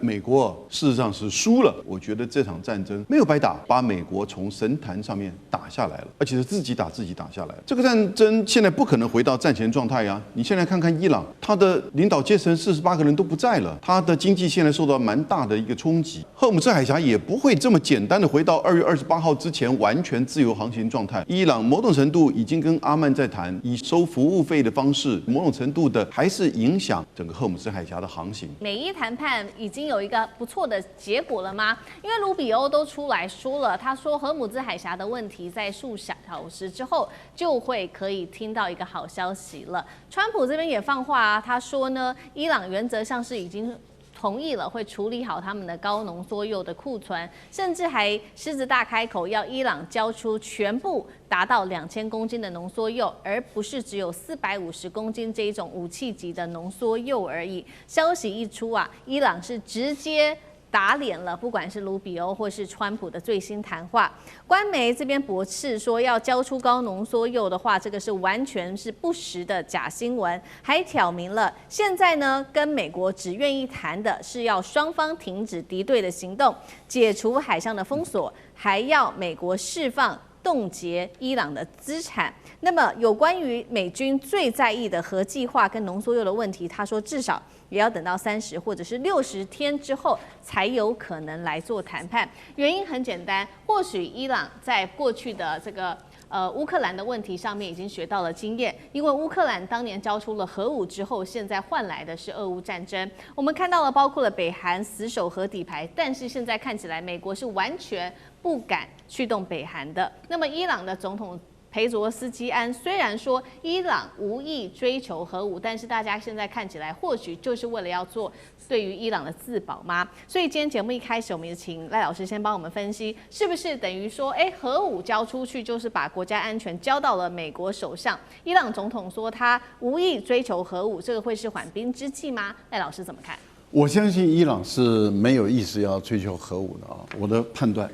美國事實上是輸了。我覺得這場戰爭沒有白打，把美國從神壇上面打下來了，而且是自己打自己打下来。这個戰爭現在不可能回到戰前狀態啊！你現在看看伊朗，他的領導階層48個人都不在了，他的經濟現在受到蠻大的一個衝擊。荷爾姆茲海峽也不會這麼簡單的回到2月28號之前完全自由航行狀態。伊朗某種程度已經跟阿曼在談，以收服務費的方式，某種程度的還是影響整個荷爾姆茲海峽的航行。美伊談判已經有一個不錯的結果了嗎？因為盧比歐都出來說了，他說荷爾姆茲海峽的問題在數小時之後就會可以聽到一個好消息了。川普這邊也放話啊，他說呢，伊朗原則上是已經同意了，會處理好他們的高濃縮鈾的庫存，甚至還獅子大開口要伊朗交出全部達到2000公斤的濃縮鈾，而不是只有450公斤這一種武器級的濃縮鈾而已。消息一出啊，伊朗是直接打臉了，不管是盧比歐或是川普的最新談話，官媒這邊駁斥說要交出高濃縮鈾的話，這個是完全是不實的假新聞，還挑明了現在呢跟美國只願意談的是要雙方停止敵對的行動，解除海上的封鎖，還要美國釋放凍結伊朗的資產。那麼有關於美軍最在意的核計劃跟濃縮鈾的問題，他說至少也要等到30或者是60天之後才有可能來做談判。原因很簡單，或許伊朗在過去的這個烏克蘭的問題上面已經學到了經驗，因為烏克蘭當年交出了核武之後，現在換來的是俄烏戰爭。我們看到了包括了北韓死守核底牌，但是現在看起來美國是完全不敢去動北韓的。那麼伊朗的總統裴佐斯基安雖然說伊朗無意追求核武，但是大家現在看起來或許就是為了要做對於伊朗的自保嗎？所以今天節目一開始，我們就請賴老師先幫我們分析，是不是等於說，核武交出去就是把國家安全交到了美國手上？伊朗總統說他無意追求核武，這個會是緩兵之計嗎？賴老師怎麼看？我相信伊朗是沒有意思要追求核武的啊，我的判斷。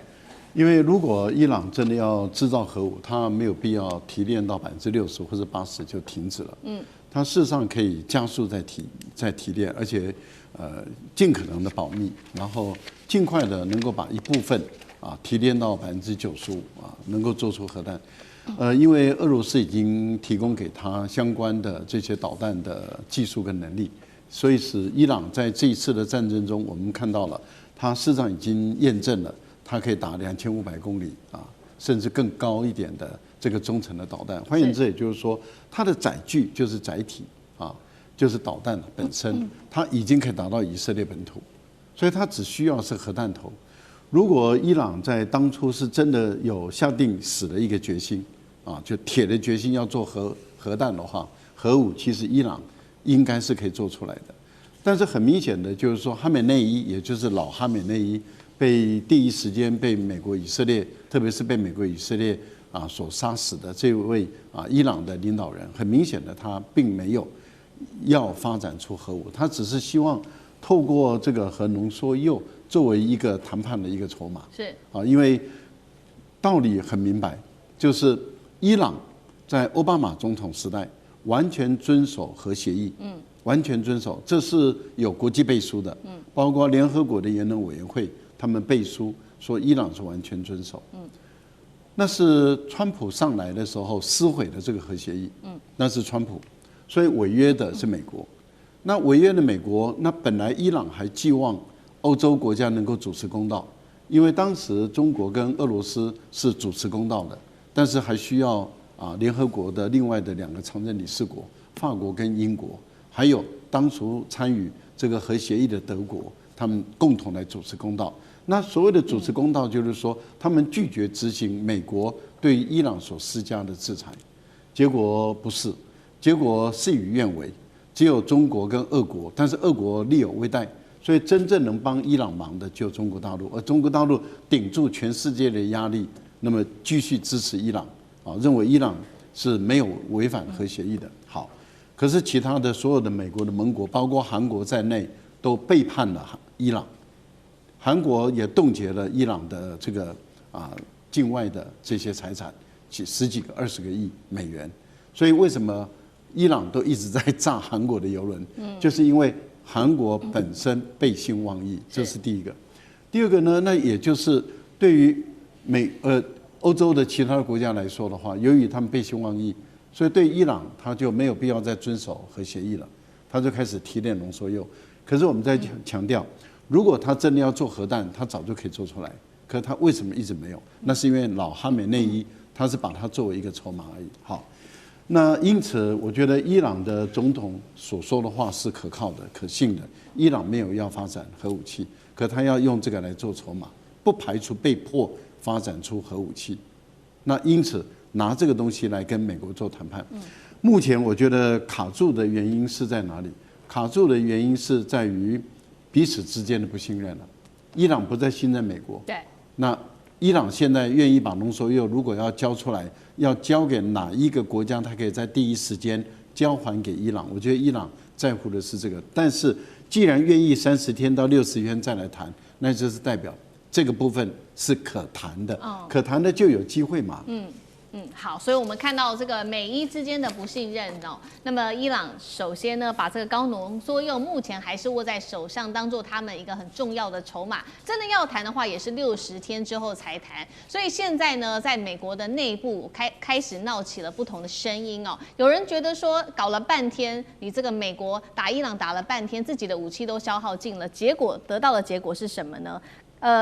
因為如果伊朗真的要製造核武，它沒有必要提煉到60%或者80%就停止了。它事實上可以加速再提煉，而且盡可能的保密，然後盡快的能夠把一部分提煉到95%能夠做出核彈。因為俄羅斯已經提供給他相關的這些導彈的技術跟能力，所以使伊朗在這一次的戰爭中，我們看到了它事實上已經驗證了。它可以打2500公里甚至更高一點的這個中程的導彈。換言之，也就是說，它的載具就是載體就是導彈本身，它已經可以打到以色列本土，所以它只需要是核彈頭。如果伊朗在當初是真的有下定死的一個決心就鐵的決心要做核彈的話，核武其實伊朗應該是可以做出來的。但是很明顯的就是說，哈美內伊也就是老哈美內伊。被第一時間被美國以色列，特別是被美國以色列所殺死的這位伊朗的領導人，很明顯的他並沒有要發展出核武，他只是希望透過這個核濃縮鈾作為一個談判的一個籌碼。是因為道理很明白，就是伊朗在奧巴馬總統時代完全遵守核協議，完全遵守，這是有國際背書的，包括聯合國的原能委員會。他們背書說伊朗是完全遵守，那是川普上來的時候撕毀了這個核協議，那是川普，所以違約的是美國。那違約的美國，那本來伊朗還寄望歐洲國家能夠主持公道，因為當時中國跟俄羅斯是主持公道的，但是還需要聯合國的另外的2個常任理事國，法國跟英國，還有當初參與這個核協議的德國，他們共同來主持公道。那所謂的主持公道，就是說他們拒絕執行美國對伊朗所施加的制裁，結果不是，結果事與願違，只有中國跟俄國，但是俄國力有未逮，所以真正能幫伊朗忙的就中國大陸，而中國大陸頂住全世界的壓力，那麼繼續支持伊朗，認為伊朗是沒有違反核協議的。好，可是其他的所有的美國的盟國，包括韓國在內，都背叛了伊朗。韓國也凍結了伊朗的這個境外的這些財產，10幾個、20個億美元。所以為什麼伊朗都一直在炸韓國的油輪？就是因為韓國本身背信忘義，這是第一個。第二個呢，那也就是對於歐洲的其他的國家來說的話，由於他們背信忘義，所以對伊朗他就沒有必要再遵守核協議了，他就開始提煉濃縮鈾。可是我們在強調，如果他真的要做核彈，他早就可以做出來。可是他為什麼一直沒有？那是因為老哈美內伊他是把它作為一個籌碼而已。好，那因此我覺得伊朗的總統所說的話是可靠的、可信的。伊朗沒有要發展核武器，可他要用這個來做籌碼，不排除被迫發展出核武器。那因此拿這個東西來跟美國做談判。目前我覺得卡住的原因是在哪裡？卡住的原因是在於彼此之間的不信任了。伊朗不再信任美國，对，那伊朗現在願意把濃縮鈾如果要交出來，要交給哪一個國家，他可以在第一時間交還給伊朗？我覺得伊朗在乎的是這個。但是既然願意30天到60天再來談，那就是代表這個部分是可談的，可談的就有機會嘛。好，所以我們看到這個美伊之間的不信任哦。那麼伊朗首先呢，把這個高濃縮鈾目前還是握在手上，當做他們一個很重要的籌碼。真的要談的話，也是60天之後才談。所以現在呢，在美國的內部開始鬧起了不同的聲音哦。有人覺得說，搞了半天，你這個美國打伊朗打了半天，自己的武器都消耗盡了，結果得到的結果是什麼呢？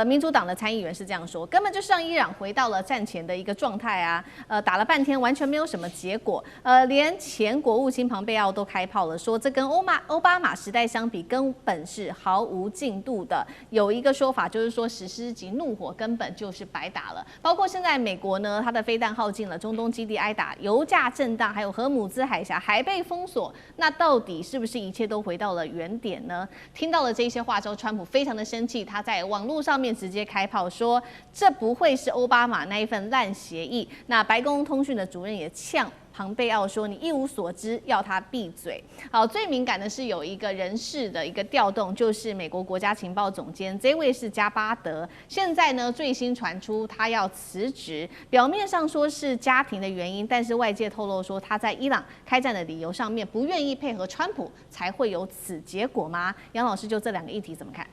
民主黨的參議員是這樣說，根本就是讓伊朗回到了戰前的一個狀態啊，打了半天完全沒有什麼結果，連前國務卿龐貝奧都開炮了，說這跟歐巴馬時代相比，根本是毫無進度的。有一個說法就是說，史詩級怒火根本就是白打了。包括現在美國呢，它的飛彈耗盡了，中東基地挨打，油價震盪，還有荷姆茲海峽還被封鎖，那到底是不是一切都回到了原點呢？聽到了這些話之後，川普非常的生氣，他在網絡上面直接開炮說，這不會是歐巴馬那一份爛協議。那白宮通訊的主任也嗆龐貝奧說，你一無所知，要他閉嘴。好，最敏感的是有一個人事的一個調動，就是美國國家情報總監，這位是加巴德。現在呢，最新傳出他要辭職，表面上說是家庭的原因，但是外界透露說他在伊朗開戰的理由上面不願意配合川普，才會有此結果嗎？楊老師就這兩個議題怎麼看？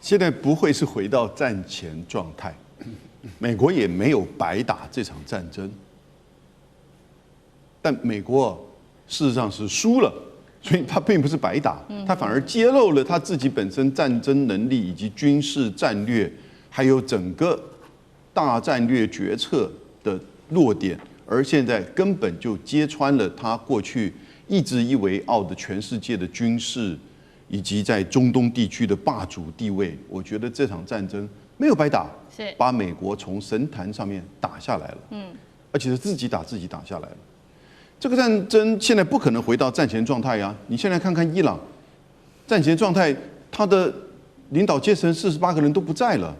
現在不會是回到戰前狀態，美國也沒有白打這場戰爭，但美國事實上是輸了，所以他並不是白打，他反而揭露了他自己本身戰爭能力以及軍事戰略，還有整個大戰略決策的弱點，而現在根本就揭穿了他過去一直以為傲的全世界的軍事，以及在中東地區的霸主地位。我覺得這場戰爭沒有白打，把美國從神壇上面打下來了，而且是自己打下來了。這個戰爭現在不可能回到戰前狀態呀！你現在看看伊朗，戰前狀態，他的領導階層48個人都不在了，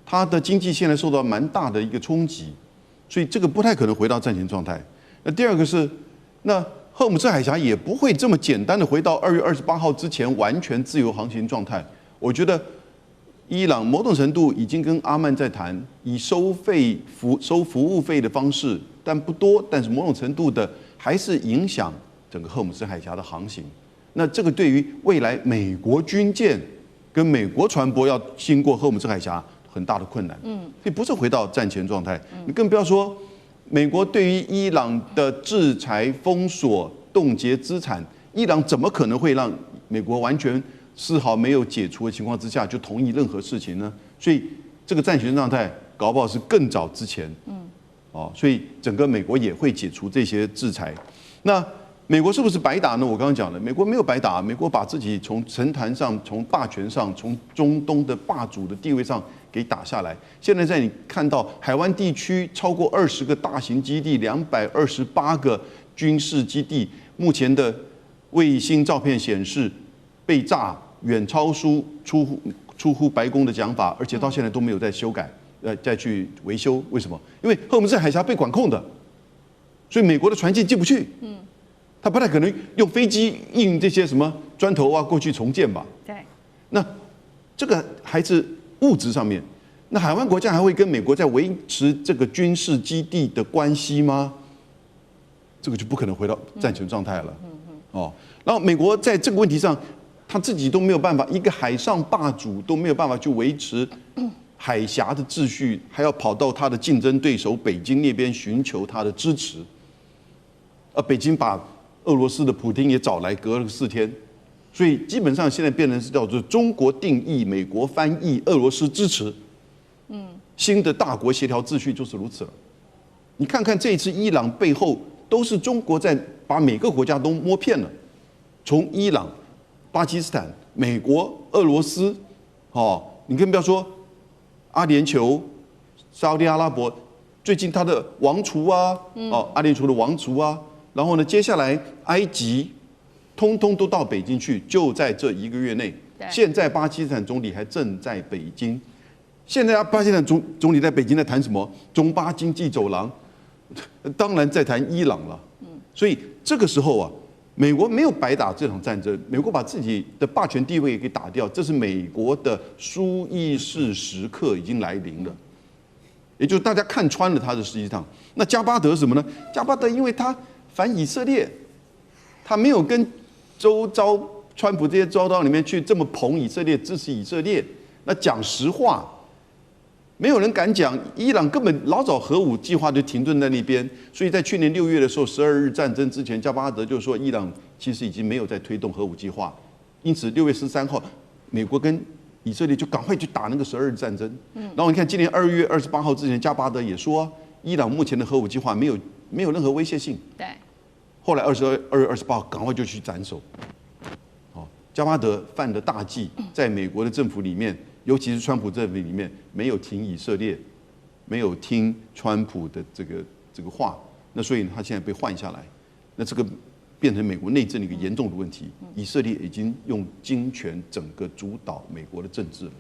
他的經濟現在受到蠻大的一個衝擊，所以這個不太可能回到戰前狀態。那第二個是，那荷姆茲海峽也不會這麼簡單的回到2月28號之前完全自由航行狀態。我覺得伊朗某種程度已經跟阿曼在談，以收服務費的方式，但不多，但是某種程度的還是影響整個荷姆茲海峽的航行。那這個對於未來美國軍艦跟美國船舶要經過荷姆茲海峽很大的困難。所以不是回到戰前狀態。你更不要說美國對於伊朗的制裁、封鎖、凍結資產，伊朗怎麼可能會讓美國完全絲毫沒有解除的情況之下就同意任何事情呢？所以這個戰前狀態搞不好是更早之前。所以整個美國也會解除這些制裁。那美國是不是白打呢？我剛剛講了，美國沒有白打，美國把自己從神壇上、從霸權上、從中東的霸主的地位上給打下來。現在在你看到海灣地區超過20個大型基地、228個軍事基地，目前的衛星照片顯示被炸遠超出乎白宮的講法，而且到現在都沒有再修改。再去維修，為什麼？因為荷姆茲海峽被管控的，所以美國的船艦進不去。他不太可能用飛機運這些什麼磚頭啊過去重建吧？對。那這個還是物質上面，那海灣國家還會跟美國在維持這個軍事基地的關係嗎？這個就不可能回到戰前狀態了。然後美國在這個問題上，他自己都沒有辦法，一個海上霸主都沒有辦法去維持海峽的秩序，還要跑到他的競爭對手北京那邊尋求他的支持。北京把俄羅斯的普丁也找來，隔了4天，所以基本上現在變成是叫做中國定義、美國翻譯、俄羅斯支持。新的大國協調秩序就是如此了。你看看這一次伊朗背後都是中國在把每個國家都摸騙了，從伊朗、巴基斯坦、美國、俄羅斯，你更不要說阿聯酋、沙烏地阿拉伯，最近他的王儲啊，阿聯酋的王儲啊，然後呢，接下來埃及，通通都到北京去，就在這1個月內。現在巴基斯坦總理還正在北京。現在巴基斯坦總理在北京在談什麼？中巴經濟走廊，當然在談伊朗了。所以這個時候啊，美國沒有白打這場戰爭，美國把自己的霸權地位給打掉，這是美國的輸意識時刻已經來臨了。也就是大家看穿了他的實際上，那加巴德什麼呢？加巴德因為他反以色列，他沒有跟周遭川普這些遭到裡面去這麼捧以色列、支持以色列。那講實話，沒有人敢講，伊朗根本老早核武計劃就停頓在那邊，所以在去年6月的時候，12日戰爭之前，加巴德就說伊朗其實已經沒有在推動核武計劃，因此6月13號，美國跟以色列就趕快去打那個12日戰爭。然後你看今年2月28號之前，加巴德也說，伊朗目前的核武計劃沒有任何威脅性。對。後來2月28號趕快就去斬首。加巴德犯的大忌，在美國的政府裡面，尤其是川普政府裡面，沒有挺以色列，沒有聽川普的這個話，那所以他現在被換下來，那這個變成美國內政的一個嚴重的問題。以色列已經用金權整個主導美國的政治了。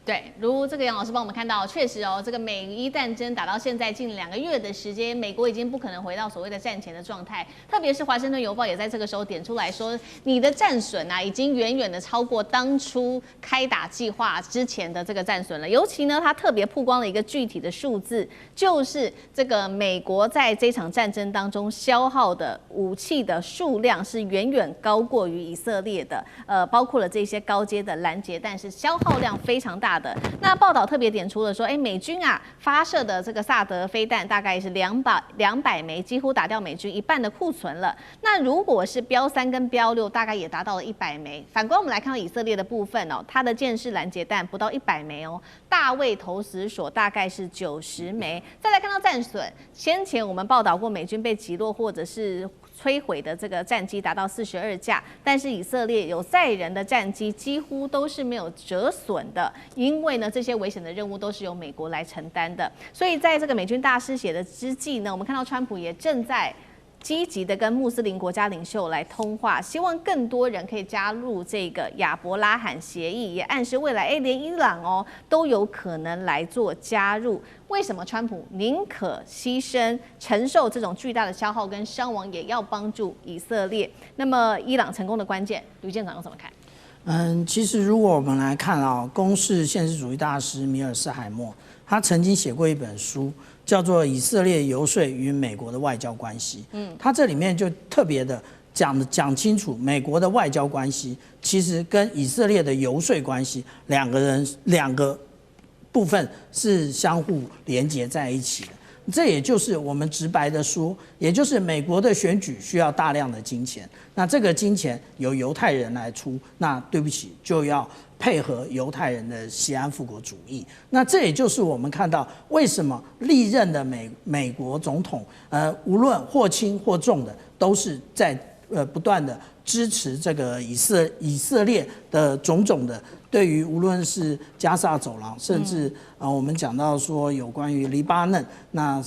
对，如這個楊老師幫我們看到，確實哦，這個美伊戰爭打到現在近2個月的時間，美國已經不可能回到所謂的戰前的狀態。特別是華盛頓郵報也在這個時候點出來說，你的戰損啊，已經遠遠的超過當初開打計劃之前的這個戰損了。尤其呢，他特別曝光了一個具體的數字，就是這個美國在這場戰爭當中消耗的武器的數量是遠遠高過於以色列的。包括了這些高階的攔截彈，是消耗量非常大的。那報道特別點出了說，美軍啊發射的這個薩德飛彈大概是200枚，幾乎打掉美軍1半的庫存了。那如果是標3跟標6，大概也達到了100枚。反觀我們來看到以色列的部分哦，它的箭式攔截彈不到100枚哦，大衛投石索大概是90枚。再來看到戰損，先前我們報道過美軍被擊落或者是摧毀的這個戰機達到42架，但是以色列有載人的戰機幾乎都是沒有折損的，因為呢這些危險的任務都是由美國來承擔的。所以在這個美軍大失血的之際呢，我們看到川普也正在積極的跟穆斯林國家領袖來通話，希望更多人可以加入這個亞伯拉罕協議，也暗示未來連伊朗哦都有可能來做加入。為什麼川普寧可犧牲、承受這種巨大的消耗跟傷亡，也要幫助以色列？那麼伊朗成功的關鍵，呂艦長又怎麼看？其實如果我們來看啊，公視現實主義大師米爾斯海默，他曾經寫過一本書，叫做《以色列游說與美國的外交關係》。他這裡面就特別的講清楚，美國的外交關係其實跟以色列的游說關係兩個部分是相互連接在一起的。這也就是我們直白的說，也就是美國的選舉需要大量的金錢，那這個金錢由猶太人來出，那對不起就要配合猶太人的錫安復國主義。那這也就是我們看到為什麼歷任的美國總統，無論或輕或重的，都是在不斷的支持這個以色列的種種的。對於無論是加薩走廊，甚至我們講到說有關於黎巴嫩，那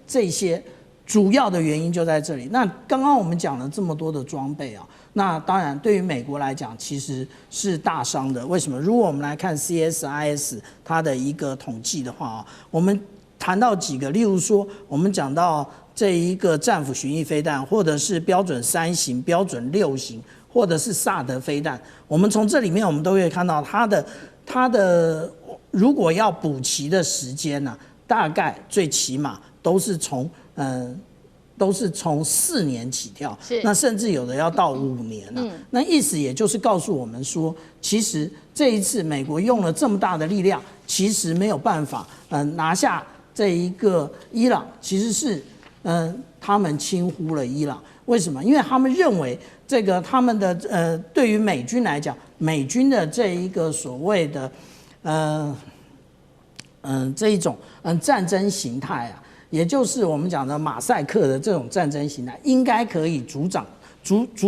這些主要的原因就在這裡。那剛剛我們講了這麼多的裝備啊，那當然對於美國來講其實是大傷的。為什麼？如果我們來看 CSIS 它的一個統計的話啊，我們談到幾個，例如說我們講到這一個戰斧巡弋飛彈，或者是標準3型、標準6型。或者是薩德飛彈，我們從這裡面我們都可以看到它的如果要補齊的時間呢，大概最起碼都是從都是從4年起跳，那甚至有的要到5年了。那意思也就是告訴我們說，其實這一次美國用了這麼大的力量，其實沒有辦法拿下這一個伊朗，其實是他們輕忽了伊朗。為什麼？因為他們認為這個他們的對於美軍來講，美軍的這一個所謂的這一種戰爭形態啊，也就是我們講的馬賽克的這種戰爭形態，應該可以主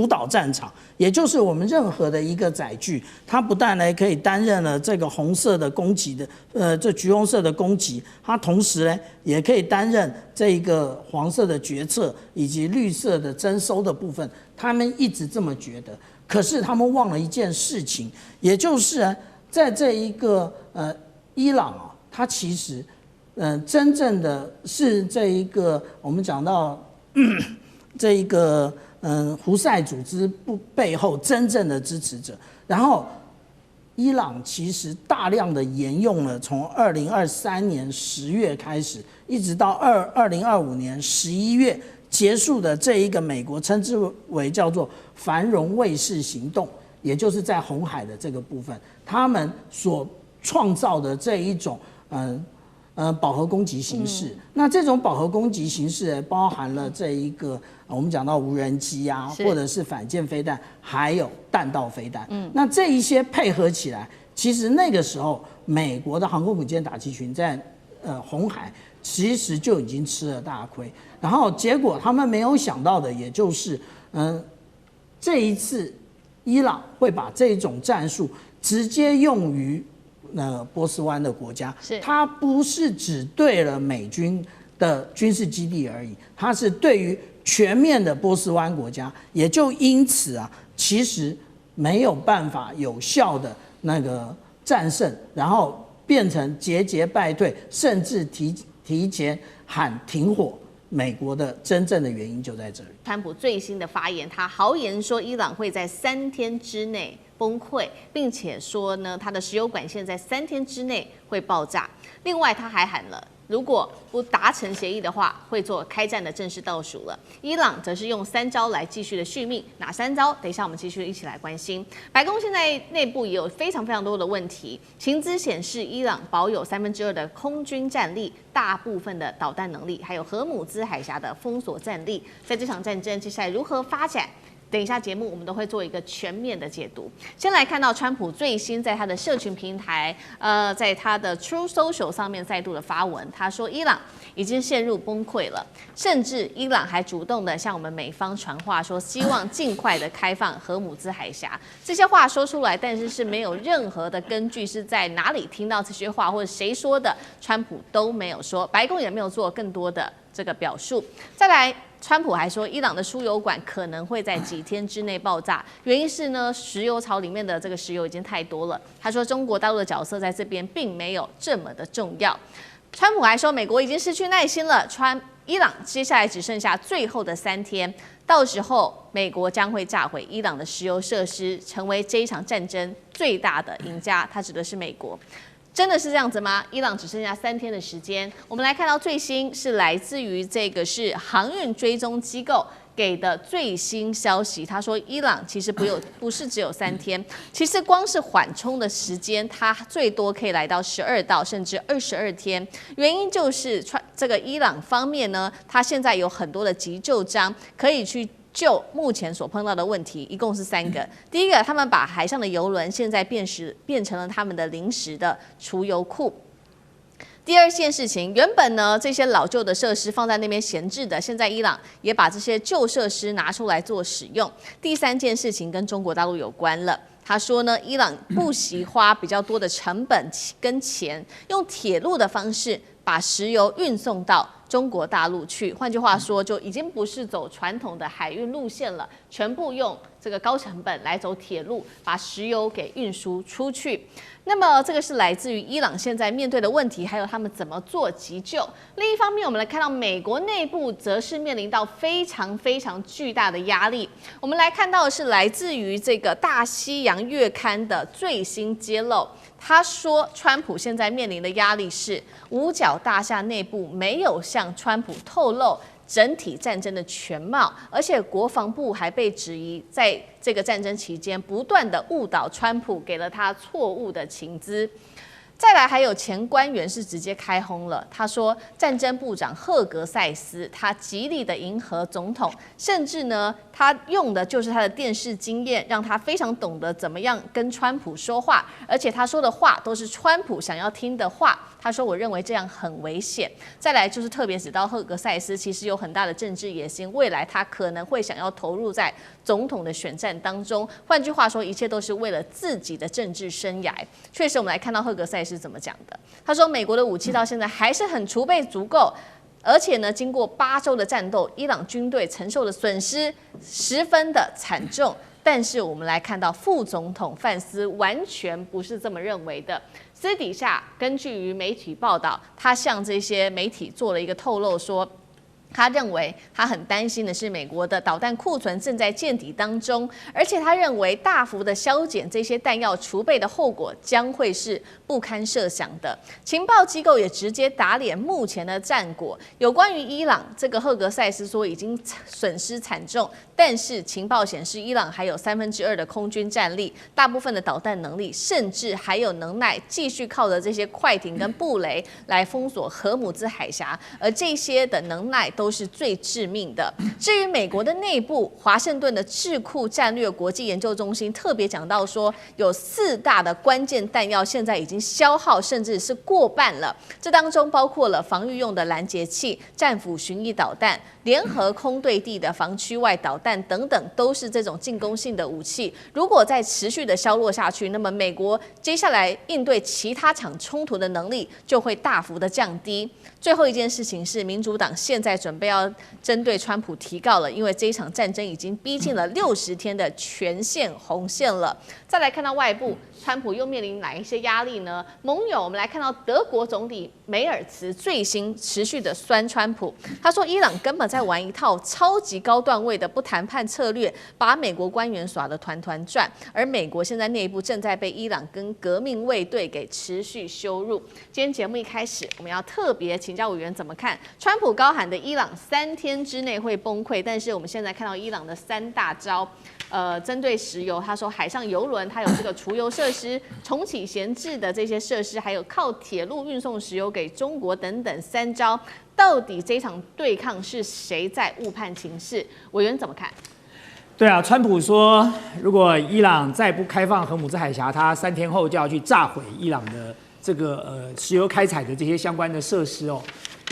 導戰場。也就是我們任何的一個載具，它不但呢可以擔任了這個紅色的攻擊的這橘紅色的攻擊，它同時呢也可以擔任這個黃色的決策以及綠色的徵收的部分。他們一直這麼覺得，可是他們忘了一件事情，也就是呢在這一個伊朗啊，它其實真正的是這一個我們講到這一個胡塞組織背後真正的支持者。然後伊朗其實大量的沿用了從2023年10月開始，一直到2025年11月結束的這一個美國稱之為叫做繁榮衛士行動，也就是在紅海的這個部分，他們所創造的這一種飽和攻擊形式。那這種飽和攻擊形式包含了這一個我們講到無人機啊，或者是反艦飛彈，還有彈道飛彈。那這一些配合起來，其實那個時候美國的航空母艦打擊群在紅海其實就已經吃了大虧。然後結果他們沒有想到的，也就是這一次伊朗會把這種戰術直接用於波斯灣的國家，它不是只對了美軍的軍事基地而已，它是对於全面的波斯灣國家，也就因此啊，其實沒有辦法有效的那個戰勝，然後變成節節敗退，甚至提前喊停火。美國的真正的原因就在這裡。川普最新的发言，他豪言說伊朗會在3天之內崩潰，並且說呢，他的石油管線在3天之內會爆炸。另外，他還喊了，如果不達成協議的話，會做開戰的正式倒數了。伊朗則是用3招來繼續的續命，哪3招？等一下我們繼續一起來關心。白宮現在內部也有非常多的問題，情資顯示伊朗保有2/3的空軍戰力，大部分的導彈能力，還有荷姆茲海峽的封鎖戰力。在這場戰爭接下來如何發展？等一下節目我們都會做一個全面的解讀。先來看到川普最新在他的社群平台，在他的 True Social 上面再度的發文，他說伊朗已經陷入崩潰了，甚至伊朗還主動的向我們美方傳話，說希望盡快的開放荷姆茲海峽。這些話說出來，但是沒有任何的根據，是在哪裡聽到這些話，或者誰說的，川普都沒有說，白宮也沒有做更多的這個表述。再來，川普還說，伊朗的輸油管可能會在幾天之內爆炸，原因是呢，石油槽裡面的這個石油已經太多了。他說，中國大陸的角色在這邊並沒有這麼的重要。川普還說，美國已經失去耐心了，伊朗接下來只剩下最後的3天，到時候美國將會炸毀伊朗的石油設施，成為這一場戰爭最大的贏家。他指的是美國。真的是這樣子嗎？伊朗只剩下3天的時間。我們來看到最新是來自於這個是航運追蹤機構給的最新消息。他說，伊朗其實不是只有3天，其實光是緩衝的時間，它最多可以來到12到甚至22天。原因就是這個伊朗方面呢，它現在有很多的急救章可以去就目前所碰到的問題，一共是3個。第一個，他們把海上的油輪現在變成了他們的臨時的儲油庫。第二件事情，原本呢這些老舊的設施放在那邊閒置的，現在伊朗也把這些舊設施拿出來做使用。第3件事情跟中國大陸有關了。他說呢，伊朗不惜花比較多的成本跟錢，用鐵路的方式把石油運送到中國大陸去。換句話說，就已經不是走傳統的海運路線了，全部用這個高成本來走鐵路，把石油給運輸出去。那麼這個是來自於伊朗現在面對的問題，還有他們怎麼做急救。另一方面，我們來看到美國內部則是面臨到非常巨大的壓力。我們來看到的是來自於這個大西洋月刊的最新揭露。他說，川普現在面臨的壓力是五角大廈內部沒有向川普透露整體戰爭的全貌，而且國防部還被質疑在這個戰爭期間不斷的誤導川普，給了他錯誤的情資。再來還有前官員是直接開轟了，他說戰爭部長赫格塞斯他極力的迎合總統，甚至呢他用的就是他的電視經驗，讓他非常懂得怎麼樣跟川普說話，而且他說的話都是川普想要聽的話。他說我認為這樣很危險。再來就是特別指到赫格塞斯其實有很大的政治野心，未來他可能會想要投入在總統的選戰當中，換句話說一切都是為了自己的政治生涯。確實我們來看到赫格塞斯是怎麼講的，他說美國的武器到現在還是很儲備足夠，而且呢經過8週的戰鬥，伊朗軍隊承受的損失十分的慘重。但是我們來看到副總統范斯完全不是這麼認為的，私底下根據於媒體報道，他向這些媒體做了一個透露說，他認為他很擔心的是美國的導彈庫存正在見底當中，而且他認為大幅的削減這些彈藥儲備的後果將會是不堪設想的。情報機構也直接打臉目前的戰果。有關於伊朗，這個赫格塞斯說已經損失慘重，但是情報顯示伊朗還有2/3的空軍戰力，大部分的導彈能力，甚至還有能耐繼續靠着這些快艇跟布雷來封鎖荷姆茲海峽，而這些的能耐都是最致命的。至於美國的內部，華盛頓的智庫戰略國際研究中心特別講到說，有4大的關鍵彈藥現在已經消耗，甚至是過半了。這當中包括了防禦用的攔截器、戰斧巡弋導彈、聯合空對地的防區外導彈等等，都是這種進攻性的武器。如果再持續的削弱下去，那麼美國接下來應對其他場衝突的能力就會大幅的降低。最後一件事情是，民主黨現在準備要針對川普提告了，因為這一場戰爭已經逼近了60天的全線紅線了。再來看到外部，川普又面臨哪一些壓力呢？盟友，我們來看到德國總理梅爾茨最新持續的酸川普，他說伊朗根本在玩一套超級高段位的不談判策略，把美國官員耍得團團轉，而美國現在內部正在被伊朗跟革命衛隊給持續羞辱。今天節目一開始，我們要特別請教委員怎麼看川普高喊的伊朗3天之內會崩潰，但是我們現在看到伊朗的3大招。針對石油，他說海上油輪它有這個儲油設施，重啟閒置的這些設施，還有靠鐵路運送石油給中國等等3招，到底這場對抗是誰在誤判情勢？委員怎麼看？對啊，川普說，如果伊朗再不開放荷姆茲海峽，他3天後就要去炸毀伊朗的這個石油開採的這些相關的設施哦。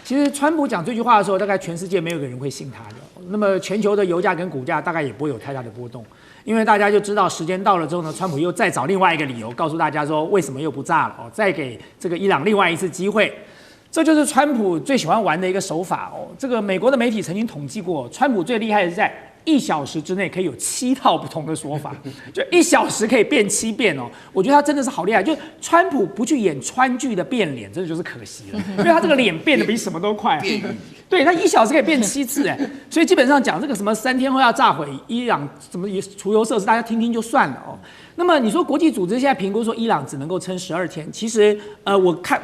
其實川普講這句話的時候，大概全世界沒有個人會信他的。那麼全球的油價跟股價大概也不會有太大的波動，因為大家就知道時間到了之後呢，川普又再找另外一個理由告訴大家說為什麼又不炸了哦，再給這個伊朗另外一次機會。這就是川普最喜歡玩的一個手法哦。這個美國的媒體曾經統計過，川普最厲害的是在1小時之內可以有7套不同的說法，就1小時可以變7遍哦。我覺得他真的是好厲害，就川普不去演川劇的變臉，真的就是可惜了，因為他這個臉變得比什麼都快。對，他1小時可以變7次哎，所以基本上講這個什麼3天後要炸毀伊朗什麼儲油設施，大家聽聽就算了哦。那麼你說國際組織現在評估說伊朗只能夠撐12天，其實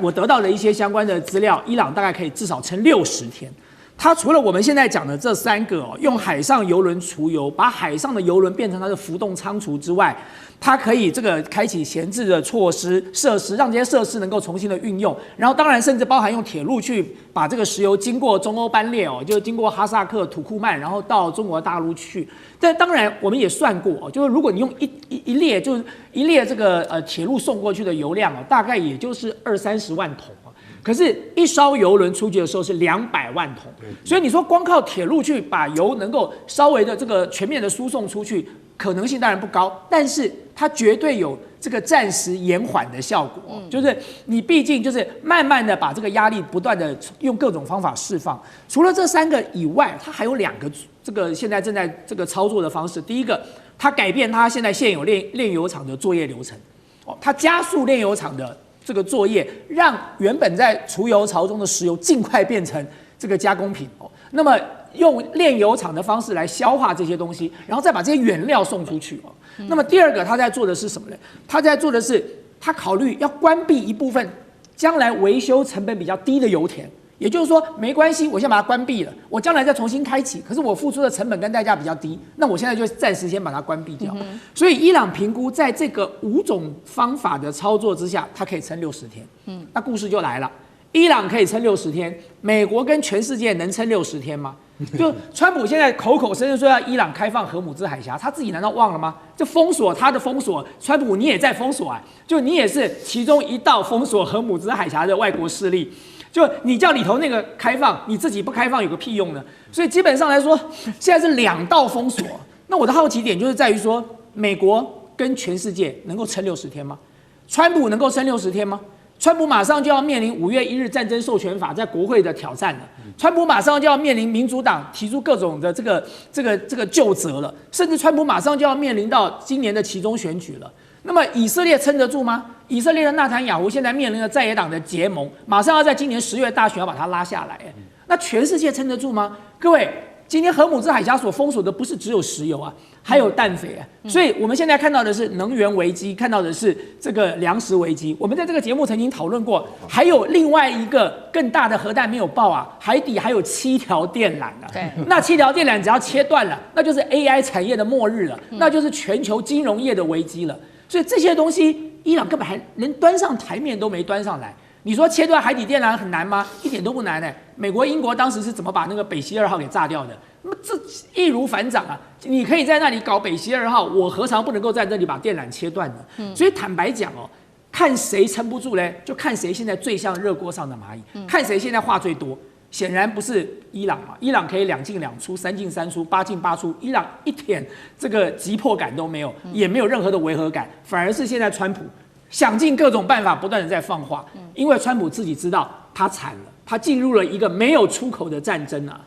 我得到的一些相關的資料，伊朗大概可以至少撐60天。它除了我們現在講的這3個哦，用海上油輪儲油，把海上的油輪變成它的浮動倉儲之外，它可以這個開啟閒置的設施，讓這些設施能夠重新的運用。然後當然甚至包含用鐵路去把這個石油經過中歐班列哦，就是經過哈薩克、土庫曼，然後到中國大陸去。但當然我們也算過，就是如果你用一列這個鐵路送過去的油量哦，大概也就是20-30萬桶。可是，一艘油輪出去的時候是200萬桶，所以你說光靠鐵路去把油能夠稍微的這個全面的輸送出去，可能性當然不高，但是它絕對有這個暫時延緩的效果，就是你畢竟就是慢慢的把這個壓力不斷的用各種方法釋放。除了這3個以外，它還有2個這個現在正在這個操作的方式。第一個，它改變它現在現有煉油廠的作業流程，它加速煉油廠的這個作業，讓原本在儲油槽中的石油盡快變成這個加工品哦。那麼用煉油廠的方式來消化這些東西，然後再把這些原料送出去哦。那麼第2個他在做的是什麼呢？他在做的是他考慮要關閉一部分將來維修成本比較低的油田，也就是說，沒關係，我先把它關閉了，我將來再重新開啟，可是我付出的成本跟代價比較低，那我現在就暫時先把它關閉掉。所以伊朗評估在這個5種方法的操作之下，它可以撐60天。那故事就來了，伊朗可以撐60天，美國跟全世界能撐60天嗎？就川普現在口口聲聲說要伊朗開放荷姆茲海峽，他自己難道忘了嗎？這封鎖他的封鎖，川普你也在封鎖啊，就你也是其中一道封鎖荷姆茲海峽的外國勢力。就你叫裡頭那個開放，你自己不開放有個屁用呢？所以基本上來說，現在是2道封鎖。那我的好奇點就是在於說，美國跟全世界能夠撐60天嗎？川普能夠撐60天嗎？川普馬上就要面臨5月1日戰爭授權法在國會的挑戰了，川普馬上就要面臨民主党提出各種的這個究責了，甚至川普馬上就要面臨到今年的期中選舉了。那麼以色列撐得住嗎？以色列的納坦雅胡現在面臨了在野黨的結盟，馬上要在今年10月大選要把它拉下來。那全世界撐得住嗎？各位，今天荷姆茲海峽所封鎖的不是只有石油啊，還有氮肥啊。所以我們現在看到的是能源危機，看到的是這個糧食危機。我們在這個節目曾經討論過，還有另外一個更大的核彈沒有爆啊，海底還有7條電纜啊。对，那7條電纜只要切斷了，那就是 AI 產業的末日了，那就是全球金融業的危機了。所以這些東西，伊朗根本還連端上台面都沒端上來。你說切斷海底電纜很難嗎？一點都不難。美國、英國當時是怎麼把那個北溪2號給炸掉的？那麼這易如反掌啊！你可以在那裡搞北溪2號，我何嘗不能夠在這裡把電纜切斷呢？所以坦白講哦，看誰撐不住嘞，就看誰現在最像熱鍋上的螞蟻，看誰現在話最多。顯然不是伊朗嘛，伊朗可以2進2出、3進3出、8進8出，伊朗一點這個急迫感都沒有，也沒有任何的違和感，反而是現在川普想盡各種辦法，不斷的在放話，因為川普自己知道他慘了，他進入了一個沒有出口的戰爭啊。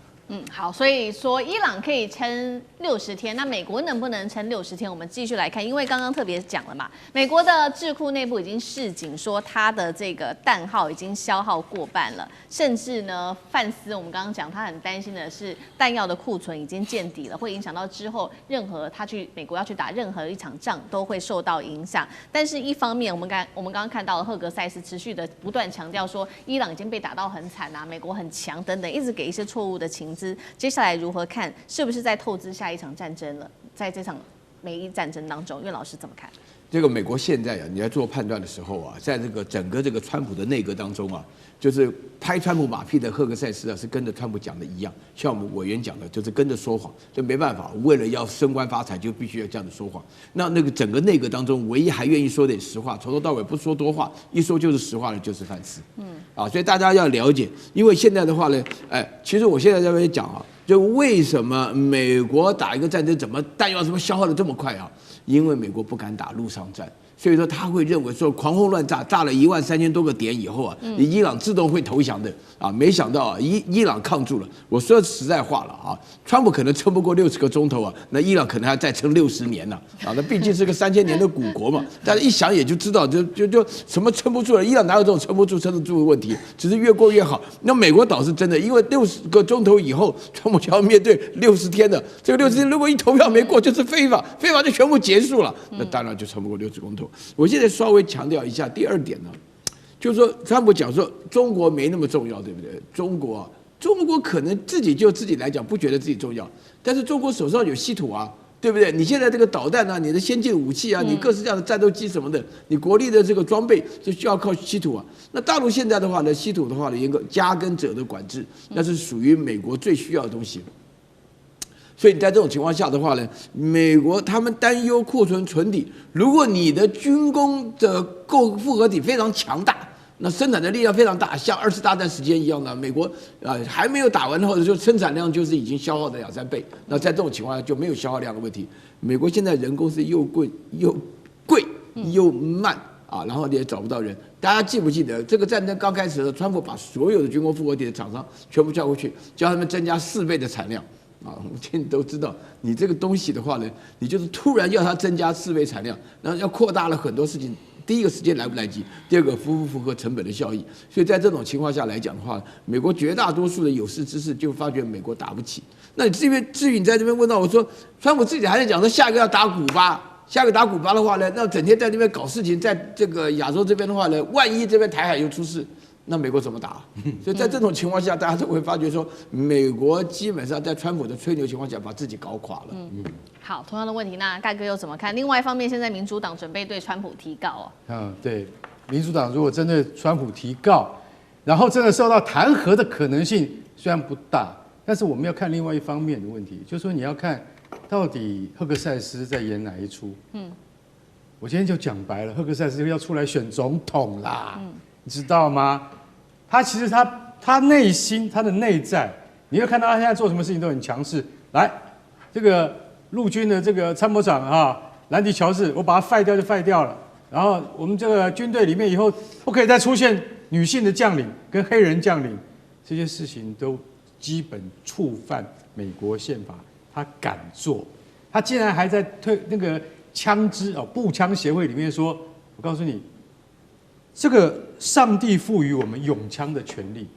好，所以說伊朗可以撐60天，那美國能不能撐60天？我們繼續來看，因為剛剛特別講了嘛，美國的智庫內部已經示警說，它的這個彈耗已經消耗過半了，甚至呢，范斯我們剛剛講，他很擔心的是彈藥的庫存已經見底了，會影響到之後任何他去美國要去打任何一場仗都會受到影響。但是一方面，我们剛剛看到了赫格塞斯持續的不斷強調說，伊朗已經被打到很慘啊，美國很強等等，一直給一些錯誤的情資。接下來如何看？是不是在透支下一場戰爭了？在這場美伊戰爭當中，岳老師怎麼看？這個美國現在啊，你在做判斷的時候啊，在這個整個這個川普的內閣當中啊，就是拍川普馬屁的赫格塞斯啊，是跟着川普講的一樣，像我們委員講的，就是跟着說謊，這沒辦法，為了要升官發財，就必須要這樣子說謊。那個整個內閣當中，唯一還願意說點實話，從頭到尾不說多話，一說就是實話的，就是范斯。所以大家要了解，因為現在的話呢，其實我現在在這邊講啊。就為什麼美國打一個戰爭，怎麼彈藥怎麼消耗的這麼快啊？因為美國不敢打陸上戰，所以說他會認為說狂轟亂炸，炸了13000多個點以後啊，伊朗自動會投降的啊。沒想到啊，伊朗抗住了。我說實在話了啊，川普可能撐不過60個鐘頭啊，那伊朗可能還再撐60年呢啊。那畢竟是個3000年的古國嘛，大家一想也就知道，就什麼撐不住了。伊朗哪有這種撐不住、撐得住的問題？只是越過越好。那美國倒是真的，因為60個鐘頭以後，川普就要面對60天的這個60天，如果一投票沒過，就是非法，非法就全部結束了，那當然就撐不過60公投。我現在稍微強調一下第二點呢，就是說川普講說中國沒那麼重要，對不對？中國可能自己來講不覺得自己重要，但是中國手上有稀土啊，對不对？你現在這個導彈啊，你的先進武器啊，你各式各樣的戰鬥機什麼的，你國力的這個裝備就需要靠稀土啊。那大陸現在的話呢，稀土的話呢，嚴格加耕者的管制，那是屬於美國最需要的東西。所以你在這種情況下的話呢，美國他們擔憂庫存存底。如果你的軍工的複合體非常強大，那生產的力量非常大，像2次大戰時間一樣的，美國還沒有打完的話，就生產量就是已經消耗的2-3倍。那在這種情況下就沒有消耗量的問題。美國現在人工是又貴又慢啊，然後你也找不到人。大家記不記得這個戰爭剛開始的時候，川普把所有的軍工複合體的廠商全部叫過去，叫他們增加4倍的產量。啊，我們現在都知道，你這個東西的話呢，你就是突然要它增加4倍產量，然後要擴大了很多事情。第一個時間來不來及，第二個符不符合成本的效益。所以在這種情況下來講的話，美國絕大多數的有識之士就發覺美國打不起。那你至於你在這邊問到我說，川普自己還在講說下一個要打古巴，下一個打古巴的話呢，那整天在這邊搞事情，在這個亞洲這邊的話呢，萬一這邊台海又出事，那美國怎麼打？所以在這種情況下，大家就會發覺說，美國基本上在川普的吹牛情況下，把自己搞垮了。好，同樣的問題，那蓋哥又怎麼看？另外一方面，現在民主黨準備對川普提告對，民主黨如果真的川普提告，然後真的受到彈劾的可能性雖然不大，但是我們要看另外一方面的問題，就是說你要看到底赫克賽斯在演哪一出。我今天就講白了，赫克賽斯要出來選總統啦。你知道嗎？他其實他內心他的內在，你会看到他現在做什麼事情都很強勢。來，這個陸軍的這個參謀長蘭迪喬治，我把他廢掉就廢掉了。然後我們這個軍隊裡面以後不可以再出現女性的將領跟黑人将領，這些事情都基本觸犯美國憲法。他敢做，他竟然還在推那個槍支步槍協會裡面說，我告訴你。這個上帝賦予我們擁槍的權利，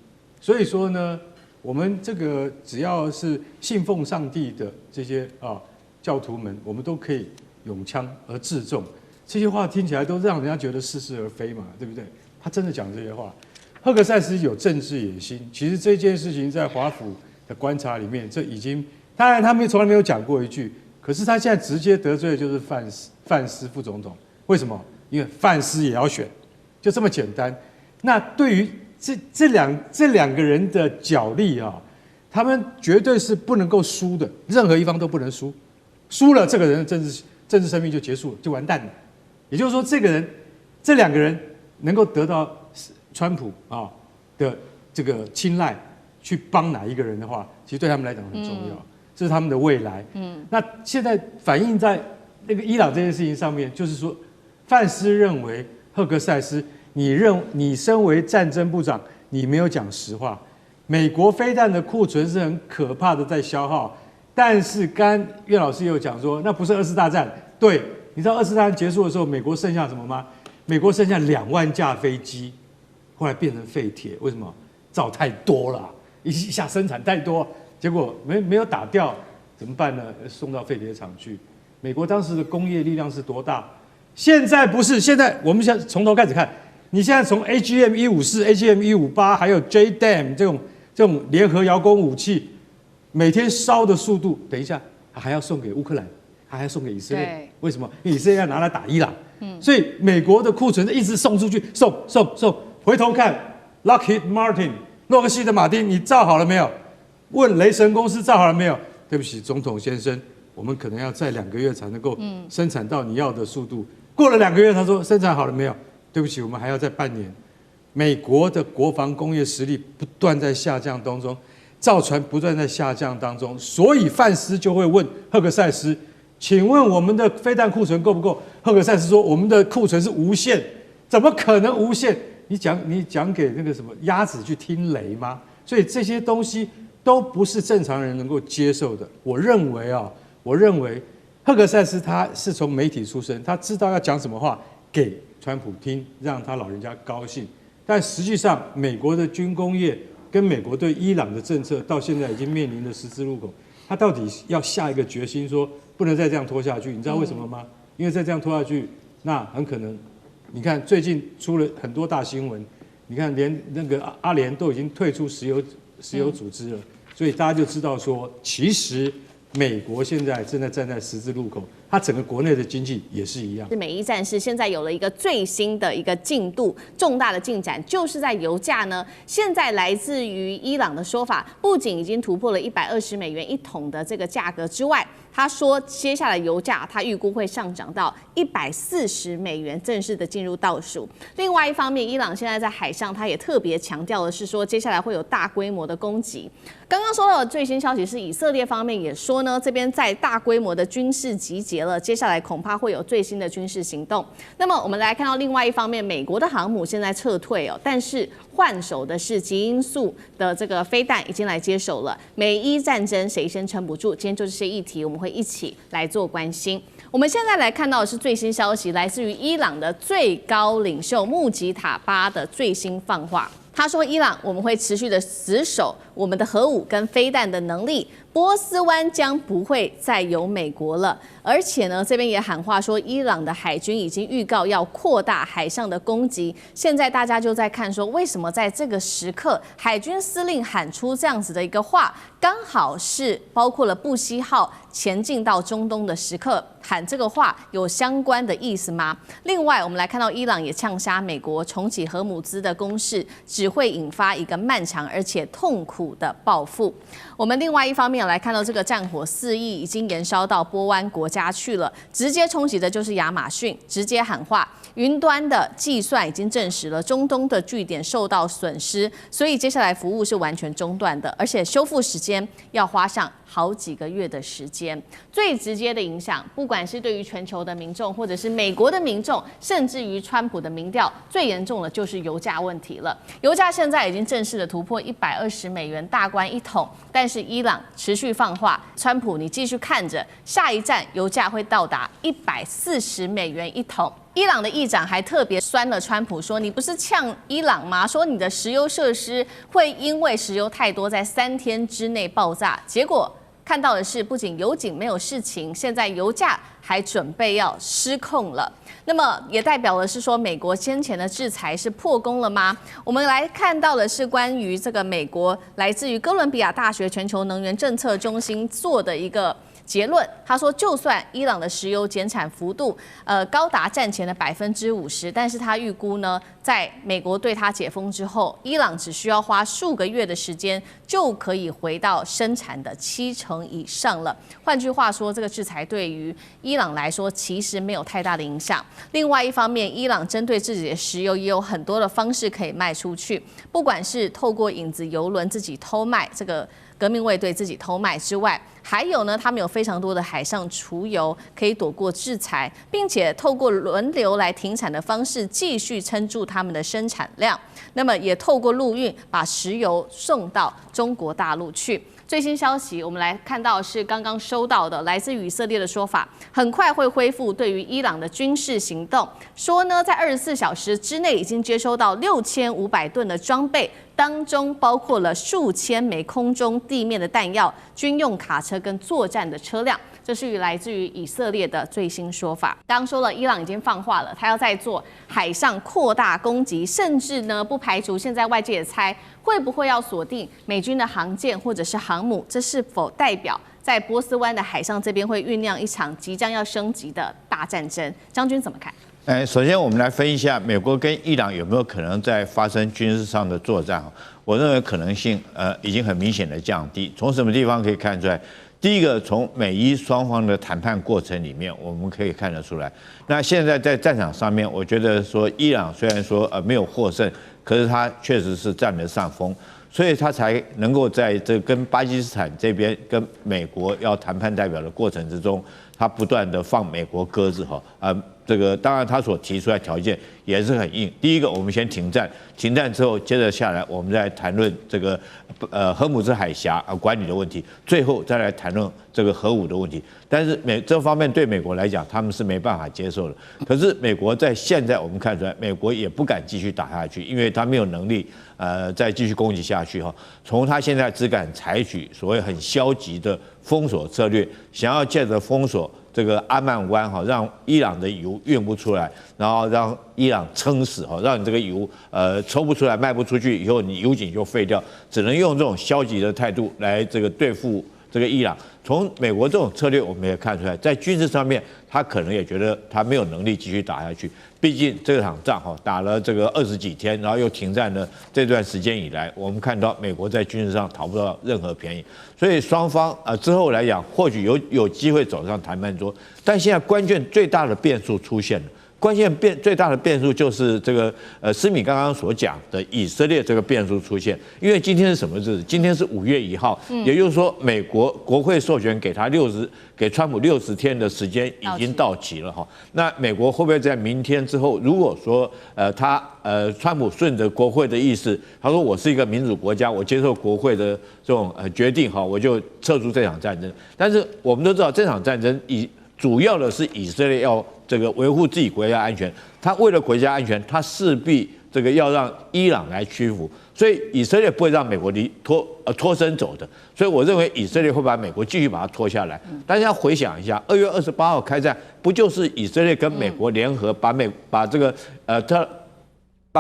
所以說呢，我們這個只要是信奉上帝的這些教徒們，我們都可以擁槍而自重。這些話聽起來都讓人家覺得似是而非嘛，對不對？他真的講這些話。赫克賽斯有政治野心，其實這件事情在華府的觀察裡面，這已經當然他們從來沒有講過一句，可是他現在直接得罪的就是范斯副總統。為什麼？因為范斯也要選。就這麼簡單。那對於這兩個人的角力他們絕對是不能夠輸的，任何一方都不能輸。輸了，這個人的政治生命就結束了，就完蛋了。也就是說，這兩個人能夠得到川普的這個青睞，去幫哪一個人的話，其實對他們來講很重要，這是他們的未來。那現在反映在那個伊朗這件事情上面，就是說，范斯認為赫克賽斯。你身為戰爭部長，你沒有講實話。美國飛彈的庫存是很可怕的在消耗，但是剛岳老師也有講說，那不是二次大戰。對，你知道二次大戰結束的時候，美國剩下什麼嗎？美國剩下2萬架飛機，後來變成廢鐵。為什麼？造太多了，一下生產太多，結果沒有打掉，怎麼辦呢？送到廢鐵廠去。美國當時的工業力量是多大？現在不是，現在我們現在從頭開始看。你現在從 AGM-154、AGM-158，還有 JDAM 這種聯合搖弓武器，每天燒的速度，等一下還要送給烏克蘭，還要送給以色列。為什麼？因為以色列要拿來打伊朗。所以美國的庫存一直送出去，送。回頭看 Lockheed Martin 洛克希德馬丁，你造好了沒有？問雷神公司造好了沒有？對不起，總統先生，我們可能要再2個月才能夠生產到你要的速度。過了2個月，他說生產好了沒有？對不起，我們還要再半年。美國的國防工業實力不斷在下降當中，造船不斷在下降當中，所以范斯就會問赫克賽斯：“請問我們的飛彈庫存夠不夠？”赫克賽斯說：“我們的庫存是無限，怎麼可能無限？你講給那個什麼鴨子去聽雷嗎？”所以這些東西都不是正常人能夠接受的。我認為赫克賽斯他是從媒體出身，他知道要講什麼話給川普聽，讓他老人家高興。但實際上，美國的軍工業跟美國對伊朗的政策到現在已經面臨了十字路口。他到底要下一個決心，說不能再這樣拖下去。你知道為什麼嗎？因為再這樣拖下去，那很可能，你看最近出了很多大新聞，你看連那個阿聯都已經退出石油組織了，所以大家就知道說，其實美國現在正在站在十字路口。它整個國內的經濟也是一樣。美伊戰事現在有了一個最新的一個進度，重大的進展，就是在油價呢。現在來自於伊朗的說法，不僅已經突破了$120一桶的這個價格之外，他說接下來油價他預估會上漲到$140，正式的進入倒數。另外一方面，伊朗現在在海上，他也特別強調的是說，接下來會有大規模的攻擊。剛剛說到的最新消息是，以色列方面也說呢，這邊在大規模的軍事集結了，接下來恐怕會有最新的軍事行動。那麼我們來看到另外一方面，美國的航母現在撤退但是換手的是极音速的這個飛彈已經來接手了。美伊戰爭誰先撐不住？今天就這些議題，我們會一起來做關心。我們現在來看到的是最新消息，來自於伊朗的最高領袖穆吉塔巴的最新放話。他說：“伊朗，我們會持續的死守我們的核武跟飛彈的能力，波斯灣將不會再有美國了。而且呢，這邊也喊話說，伊朗的海軍已經預告要擴大海上的攻擊。現在大家就在看說，為什麼在這個時刻，海軍司令喊出這樣子的一個話，剛好是包括了布希號前進到中東的時刻，喊這個話有相關的意思嗎？另外，我們來看到伊朗也嗆瞎美國重啟荷姆茲的攻勢，只會引發一個漫長而且痛苦的報復。我們另外一方面來看到這個戰火肆意已經延燒到波灣國家去了，直接衝擊的就是亞馬遜，直接喊話，雲端的計算已經證實了中東的據點受到損失，所以接下來服務是完全中斷的，而且修復時間要花上好幾個月的時間。最直接的影響，不管是對於全球的民眾，或者是美國的民众，甚至於川普的民調，最嚴重的就是油價問題了。油價現在已經正式的突破$120大關一桶，但是伊朗持續放話，川普你繼續看着，下一站油價會到達$140一桶。伊朗的議長還特別酸了川普，說你不是嗆伊朗嗎？說你的石油設施會因為石油太多，在3天之內爆炸。結果看到的是，不僅油井沒有事情，現在油價還準備要失控了。那麼也代表的是說，美國先前的制裁是破功了嗎？我們來看到的是關於這個美國來自於哥倫比亞大學全球能源政策中心做的一個結論，他說，就算伊朗的石油減產幅度高達戰前的50%，但是他預估呢，在美國對他解封之後，伊朗只需要花數個月的時間就可以回到生產的70%以上了。換句話說，這個制裁對於伊朗來說其實沒有太大的影響。另外一方面，伊朗針對自己的石油也有很多的方式可以賣出去，不管是透過影子油輪自己偷賣，這個革命衛隊自己偷賣之外，還有呢，他們有非常多的海上儲油可以躲過制裁，並且透過輪流來停產的方式繼續撐住他們的生產量。那麼也透過陸運把石油送到中國大陸去。最新消息，我們來看到是剛剛收到的來自以色列的說法，很快會恢復对於伊朗的軍事行動。說呢，在24小時之內已經接收到6500噸的裝備，當中包括了數千枚空中、地面的彈藥、軍用卡車跟作戰的車輛。這是來自於以色列的最新說法。剛說了，伊朗已經放話了，他要再做海上擴大攻擊，甚至呢不排除現在外界也猜會不會要鎖定美軍的航艦或者是航母，這是否代表在波斯灣的海上這邊會醞釀一場即將要升級的大戰爭？將軍怎麼看？首先我們來分析一下美國跟伊朗有沒有可能在發生軍事上的作戰。我認為可能性已經很明顯的降低。從什麼地方可以看出來？第一個，從美伊雙方的談判過程裡面，我們可以看得出來。那現在在戰場上面，我覺得說伊朗雖然說沒有獲勝，可是他確實是佔了上風，所以他才能夠在這跟巴基斯坦這邊跟美國要談判代表的過程之中，他不斷的放美國鴿子哈這個當然他所提出來的條件也是很硬。第一個，我們先停戰，停戰之後接着下來，我們再談論這個荷姆茲海峽管理的問題，最後再來談論這個核武的問題。但是這方面對美國來講，他們是沒辦法接受的。可是美國在現在我們看出来，美國也不敢繼續打下去，因為他沒有能力再繼續攻擊下去哈。從他現在只敢採取所謂很消極的封鎖策略，想要借着封鎖這個阿曼灣哈，讓伊朗的油運不出來，然後讓伊朗撐死哈，讓你這個油抽不出來、賣不出去，以後你油井就廢掉，只能用這種消極的態度來這個對付這個伊朗。從美國這種策略，我們也看出來，在軍事上面，他可能也覺得他沒有能力繼續打下去。畢竟這場仗哈打了這個20幾天，然後又停戰了這段時間以來，我們看到美國在軍事上討不到任何便宜。所以雙方之後來講，或許有機會走上談判桌，但現在關鍵最大的變數出現了。關鍵最大的變數就是這個思米剛剛所講的以色列這個變數出現，因為今天是什麼日子？今天是5月1號，也就是說美國國會授權給川普60天的時間已經到期了哈。那美國會不會在明天之後，如果說川普順着國會的意思，他說我是一個民主國家，我接受國會的這種決定哈，我就撤出這場戰爭。但是我們都知道這場戰爭主要的是以色列要這個維護自己國家安全，他為了國家安全，他勢必這個要讓伊朗來屈服，所以以色列不會讓美國脫身走的。所以我認為以色列會把美國繼續把它拖下來。大家回想一下，2月28號開戰，不就是以色列跟美國聯合把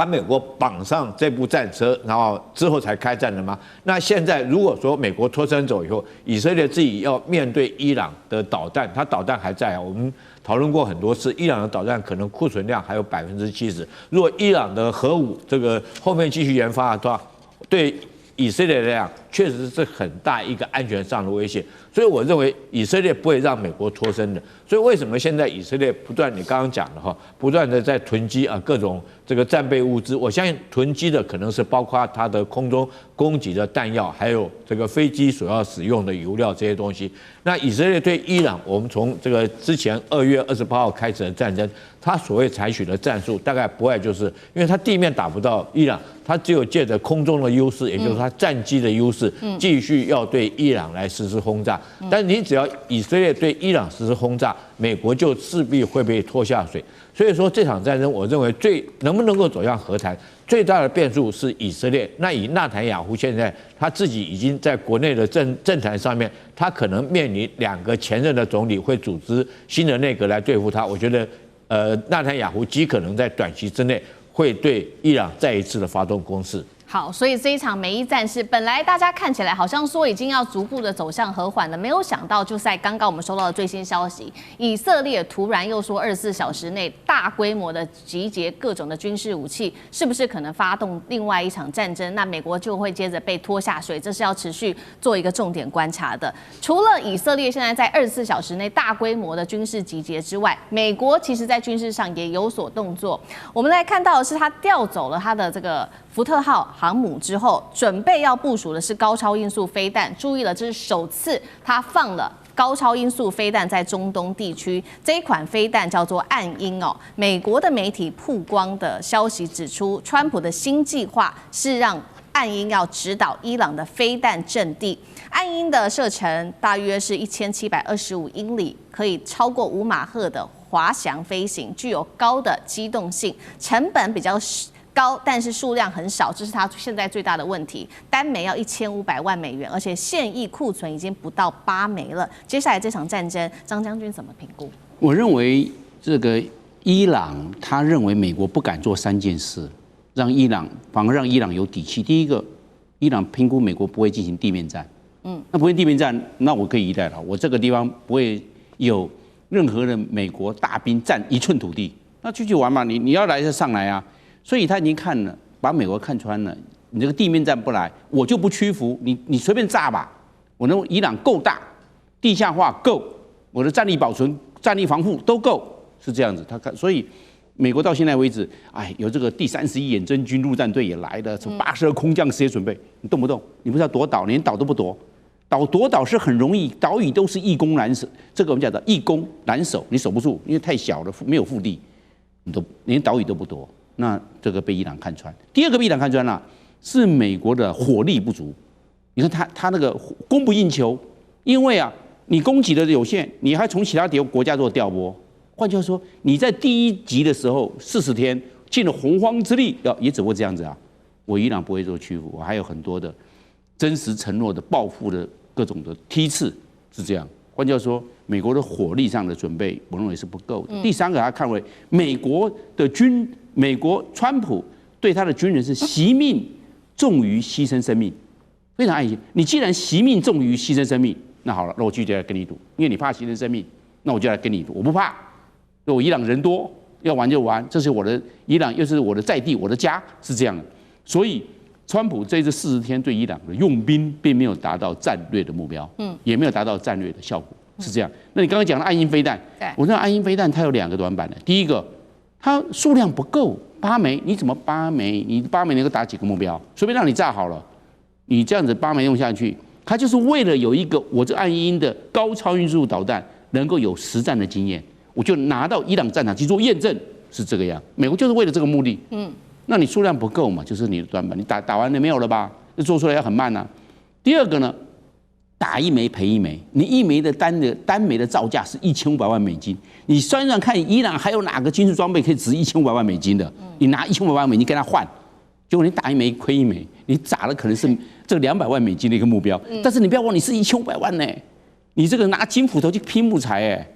美國綁上這部戰車，然後之後才開戰的嗎？那現在如果說美國脫身走以後，以色列自己要面對伊朗的導彈，它導彈還在啊，我們討論過很多次，伊朗的導彈可能庫存量還有70%。如果伊朗的核武這個後面繼續研發的話，對以色列來講確實是很大一個安全上的威脅。所以我認為以色列不會讓美國脫身的。所以為什麼現在以色列不斷，你剛剛講的哈，不斷的在囤積各種這個戰備物資？我相信囤積的可能是包括它的空中供給的彈藥，還有這個飛機所要使用的油料這些東西。那以色列對伊朗，我們從這個之前2月28號開始的戰爭，它所謂採取的戰術，大概不外就是因為它地面打不到伊朗，它只有借着空中的優勢，也就是它戰機的優勢，繼續要對伊朗來實施轟炸。但你只要以色列對伊朗實施轟炸，美國就勢必會被拖下水。所以說這場戰爭，我認為能不能夠走向和談，最大的變數是以色列。那以納坦雅胡現在他自己已經在國內的政壇上面，他可能面臨2個前任的總理會組織新的內閣來對付他。我覺得，納坦雅胡極可能在短期之內會對伊朗再一次的發動攻勢。好，所以這一場美伊戰事，本來大家看起來好像說已經要逐步的走向和緩了，沒有想到就在剛剛我們收到的最新消息，以色列突然又說24小時內大規模的集結各種的軍事武器，是不是可能發動另外一場戰爭？那美國就會接着被拖下水，這是要持續做一個重點觀察的。除了以色列現在在24小時內大規模的軍事集結之外，美國其實在軍事上也有所動作。我們來看到的是，他調走了他的這個福特號航母之後，準備要部署的是高超音速飛彈。注意了，這是首次他放了高超音速飛彈在中東地區。這一款飛彈叫做暗鷹哦。美國的媒体曝光的消息指出，川普的新計劃是讓暗鷹要指導伊朗的飛彈陣地。暗鷹的射程大約是1725英里，可以超過5馬赫的滑翔飛行，具有高的機動性，成本比較高，但是數量很少，這是它現在最大的問題。單枚要1500萬美元，而且現役庫存已經不到8枚了。接下來這場戰爭，張將軍怎麼評估？我認為這個伊朗，他認為美國不敢做3件事，反而讓伊朗有底氣。第一個，伊朗評估美國不會進行地面戰，那不會地面戰，那我可以依賴了，我這個地方不會有任何的美國大兵占1寸土地，那繼續玩嘛，你要來就上來啊。所以他已經看了，把美國看穿了。你這個地面戰不來，我就不屈服。你隨便炸吧。我認為伊朗夠大，地下化夠，我的戰力保存、戰力防護都夠，是這樣子。他看，所以美國到現在為止，有這個第31遠征軍陸戰隊也來了，什麼82空降師也準備，你動不動？你不是要奪島，連島都不奪。奪島是很容易，島嶼都是易攻難守。這個我們講的易攻難守，你守不住，因為太小了，沒有腹地，你都連島嶼都不奪。那這個被伊朗看穿。第二個被伊朗看穿了，是美國的火力不足。你看他那個供不應求，因為你供給的有限，你還從其他國家做調撥。換句話說，你在第1集的時候40天盡了洪荒之力，也只會這樣子啊。我伊朗不會做屈服，我還有很多的真實承諾的報復的各種的梯次是這樣。換句話說，美國的火力上的準備，我認為是不夠的。第3個，他看為美國川普對他的軍人是惜命重於犧牲生命，非常愛惜。你既然惜命重於犧牲生命，那好了，那我拒絕來跟你賭，因為你怕犧牲生命，那我就來跟你賭。我不怕，我伊朗人多，要玩就玩，這是我的伊朗，又是我的在地，我的家，是這樣的。所以，川普這40天對伊朗的用兵，並沒有達到戰略的目標，也沒有達到戰略的效果，是這樣。那你剛剛講的暗鷹飛彈，我認為暗鷹飛彈它有2個短板的，第一個，它數量不夠，8枚，你怎麼8枚？你8枚能夠打幾個目標？隨便讓你炸好了，你這樣子8枚用下去，它就是為了有一個我這暗鷹的高超音速導彈能夠有實戰的經驗，我就拿到伊朗戰場去做驗證，是這個樣。美國就是為了這個目的，那你數量不夠嘛，就是你的短板，你打完了沒有了吧？那做出來要很慢啊。第二個呢，打一枚賠一枚，你一枚的单枚的造價是1500萬美金，你算算看，伊朗還有哪個軍事裝備可以值1500萬美金的？你拿1500萬美金跟他換，結果你打一枚虧一枚，你砸了可能是這個200萬美金的一個目標，但是你不要忘，你是1500萬呢，你這個拿金斧頭去劈木材哎。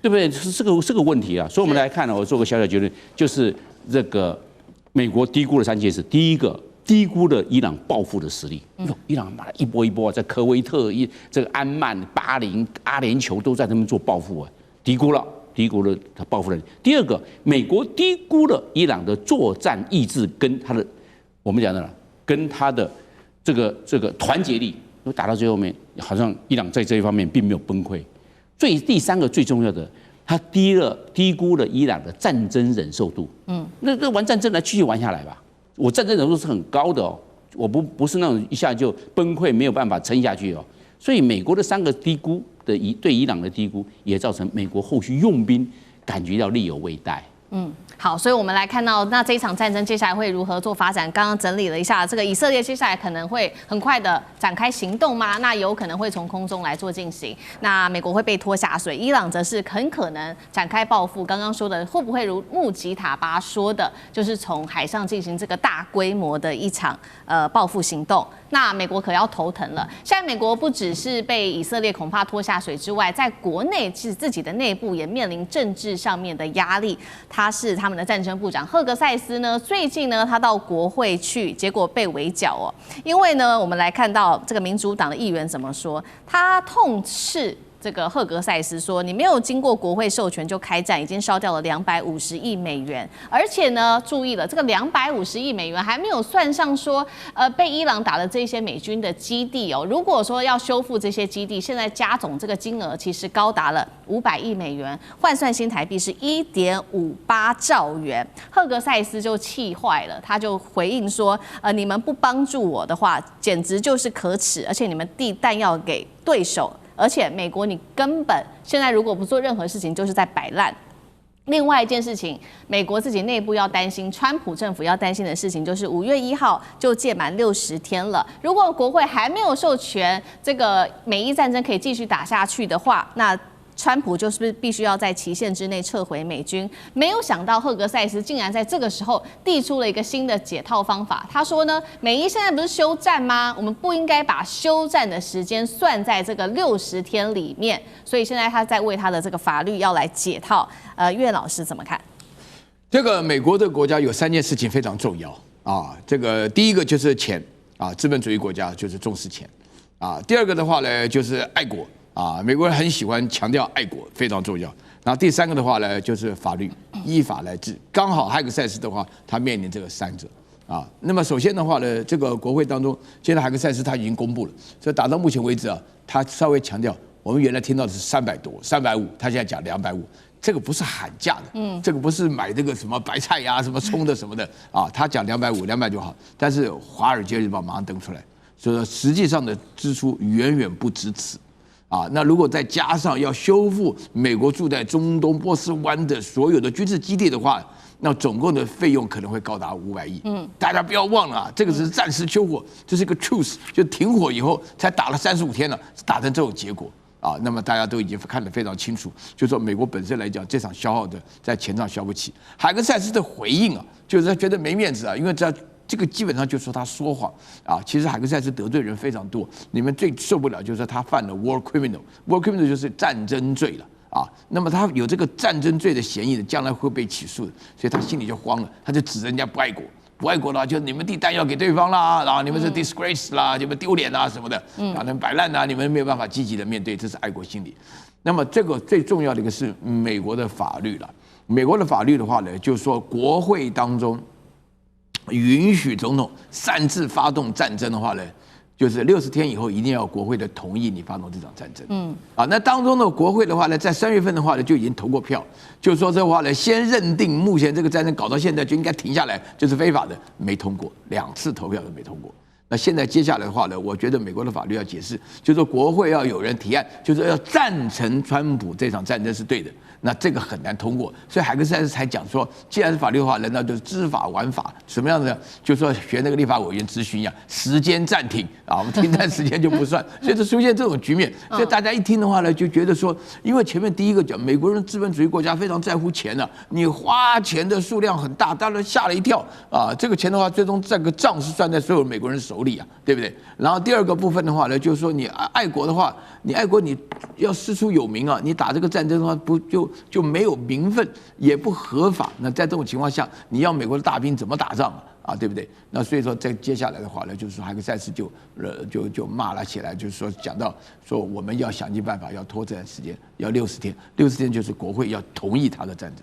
對不對？是個問題啊，所以我們來看呢，我做個小小結論，就是這個美國低估了3件事。第一個，低估了伊朗報復的實力。伊朗媽的一波一波啊，在科威特、這個安曼、巴林、阿聯酋都在他們做報復啊，低估了他報復的。第二個，美國低估了伊朗的作戰意志跟他的我們講的跟他的這個團結力，因為打到最後面，好像伊朗在這一方面並沒有崩潰。第三個最重要的，他低估了伊朗的戰爭忍受度。那玩戰爭來繼續玩下來吧。我戰爭忍受度是很高的哦，我不是那種一下就崩潰沒有辦法撐下去哦。所以美國的3個低估的對伊朗的低估，也造成美國後續用兵感覺到力有未逮。好，所以我們來看到那這一場戰爭接下來會如何做發展。剛剛整理了一下，這個以色列接下来可能會很快的展開行動嗎？那有可能會從空中來做進行。那美國會被拖下水，伊朗則是很可能展開報復。剛剛說的會不會如穆吉塔巴說的，就是從海上進行這個大規模的一場報復行動？那美國可要頭疼了。現在美國不只是被以色列恐怕拖下水之外，在國內其實自己的內部也面臨政治上面的壓力。他們的戰爭部長赫格塞斯呢，最近呢，他到國會去，結果被圍剿哦。因為呢，我們來看到這個民主黨的議員怎麼說，他痛斥這個赫格塞斯說，你沒有經過國會授權就開戰，已經燒掉了250億美元，而且呢，注意了，這個250億美元還沒有算上說，被伊朗打的這些美軍的基地哦。如果說要修復這些基地，現在加總這個金額其實高達了500億美元，換算新台幣是1.58兆元。赫格塞斯就氣壞了，他就回應說，你們不幫助我的話，簡直就是可恥，而且你們遞彈藥給對手。而且美國，你根本現在如果不做任何事情，就是在擺爛。另外一件事情，美國自己內部要擔心，川普政府要擔心的事情，就是5月1號就屆滿60天了。如果國會還沒有授權這個美伊戰爭可以繼續打下去的話，那川普就是必須要在期限之內撤回美軍。沒有想到赫格塞斯竟然在這個時候遞出了一個新的解套方法。他說呢，美伊現在不是休戰嗎？我們不應該把休戰的時間算在這個60天裡面。所以現在他在為他的這個法律要來解套。岳老師怎麼看？這個美國這個國家有3件事情非常重要啊。這個第一個就是錢啊，資本主義國家就是重視錢啊。第二個的話呢，就是愛國。啊，美國人很喜歡強調愛國，非常重要。然後第3個的話呢，就是法律，依法來治。剛好海格塞斯的話，他面臨這個3者啊。那麼首先的話呢，這個國會當中，現在海格塞斯他已經公布了，所以打到目前為止啊，他稍微強調，我們原來聽到的是300多、350，他現在講250，這個不是喊價的，這個不是買這個什麼白菜呀、什麼蔥的什麼的啊，他講250就好。但是《華爾街日報》馬上登出來，所以說實際上的支出遠遠不止此。啊，那如果再加上要修復美國駐在中東波斯灣的所有的軍事基地的話，那總共的費用可能會高達500億。大家不要忘了啊，這個是暫時休火，這是一個 truce， 就停火以後才打了35天了，打成這種結果啊。那麼大家都已經看得非常清楚，就是說美國本身來講，這場消耗的在錢上消不起。海格塞斯的回應啊，就是他覺得沒面子啊，因為這個基本上就說他說謊啊，其實海格塞斯得罪人非常多，你們最受不了就是他犯了 war criminal 就是戰爭罪了啊。那麼他有這個戰爭罪的嫌疑的，將來會被起訴的，所以他心裡就慌了，他就指人家不愛國，不愛國的話就你們遞彈藥給對方啦，然後你們是 disgrace 啦，你們丟臉啊什麼的，啊，你們擺爛啊，你們沒有辦法積極的面對，這是愛國心理。那麼這個最重要的一個是美國的法律了，美國的法律的話呢，就是說國會當中允許總統擅自發動戰爭的話呢，就是60天以後一定要有國會的同意你發動這場戰爭。那當中的國會的話呢，在3月份的話呢就已經投過票，就是說這話呢，先認定目前這個戰爭搞到現在就應該停下來，就是非法的，沒通過，2次投票都沒通過。那現在接下來的話呢，我覺得美國的法律要解釋，就是說國會要有人提案，就是要贊成川普這場戰爭是對的。那這個很難通過，所以海格塞斯才講說，既然是法律化，難道就是知法玩法？什麼樣的？就是說學那個立法委員質詢一樣，時間暫停啊，我們停戰時間就不算，所以就出現這種局面。所以大家一聽的話呢，就覺得說，因為前面第一個講，美國人資本主義國家非常在乎錢啊，你花錢的數量很大，當然嚇了一跳啊。這個錢的話，最終這個賬是算在所有美國人手裡啊，對不對？然後第二個部分的話呢，就是說你愛國的話，你愛國你要師出有名啊，你打這個戰爭的話，不就沒有名分，也不合法。那在這種情況下，你要美國的大兵怎麼打仗啊？对不對？那所以說，在接下來的話呢，就是說海格塞斯就罵了起来，就是說講到說我們要想盡辦法要拖这段時間，要60天，60天就是國會要同意他的戰爭。